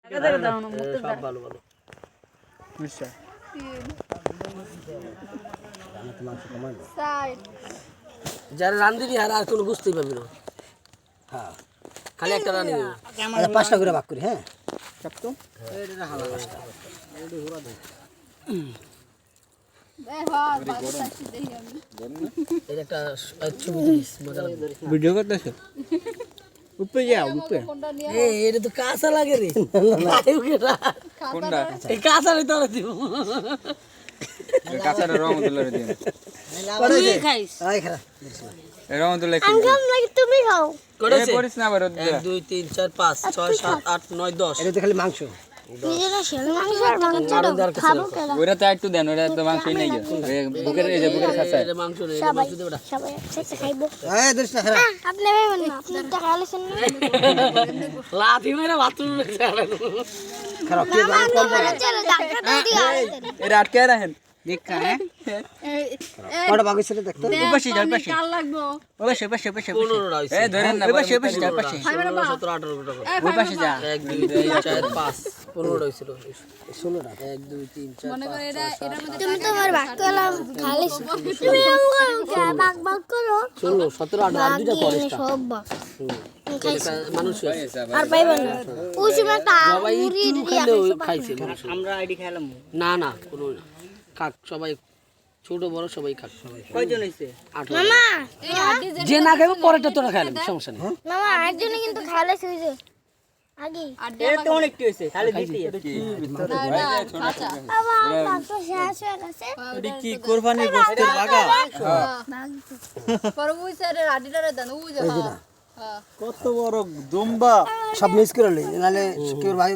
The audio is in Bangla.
সব ভালো ভালো বুঝছো যারা রান্দিবি আর কোনো বুঝতেই পারবি না। হ্যাঁ খালি একটা রানি আচ্ছা 5টা করে ভাগ করি হ্যাঁ সব তো এর একটা ছবি তুলিস মজা লাগবে। ভিডিও করতেছো উপরে যাও উপরে এই এটা তো কাঁচা লাগে রে কোনটা এই কাঁচা রে তোরা দিব কাঁচাটা রহমতুল্লাহর দিন তুই খাইস এই খারাপ রহমতুল্লাহ তুমি খাও করেছে করিস না আবার 1 2 3 4 5 6 7 8 9 10 এটা তো খালি মাংস নিজেরা শেল মাংস আর মাংস খাবো কেন ওইটা তো একটু দেন ওইটা তো মাংসই নাই বুকের এই যে বুকের খাসা এটা মাংস রে এটা সবাই মাংস দে ওটা সবাই একসাথে খাইবো এই দোস্ত খারাপ আপনি ভাইবেন না আপনি তো খাইলেছেন না লাথি মেরে বাথরুম রেখে খারাপ কে ভাই কম বলে চলো ডাক্তার তো দিয়ে আইলেন এটা আটকে রাখেন দেখা হ্যাঁ কটা ভাগ হইছে দেখতো পাশে যাও পাশে পাশে পাশে পাশে 15 টা হইছে এই ধরেন না পাশে পাশে যাও পাশে 17 18 টাকা ওই পাশে যা 1 2 3 4 5 15 টা হইছিল 16টা 1 2 3 4 5 তুমি তোমার ভাগ করলাম খাইলেছ তুমি আমাকে ভাগ করো 16 17 18 আর দুইটা বাকি করিস সব ভাগ মানুষ আর পাইবেন না ওই সময় তা সবাই মুড়ি একটু দিয়া খেলে খাইছে মানুষ আমরা আইডি খেলাম না না কোনো খাক সবাই ছোট বড় সবাই খাক সবাই কয়জন হইছে 18 মামা যে না খাবে পরেরটা তোরা খাইলে সমস্যা নেই মামা একজনে কিন্তু খাইলেছ ওই যে আগে এর তো অনেকটি হইছে খালি দিতেই আবার মাংস শেষ হয়ে গেছে এটা কি কুরবানির গোশতের বাগা পরে ওই সাইডে রাডিটারে দেন ওই যে কত বড় দুম্বা সব মিস করে লই নালে কেউ ভাই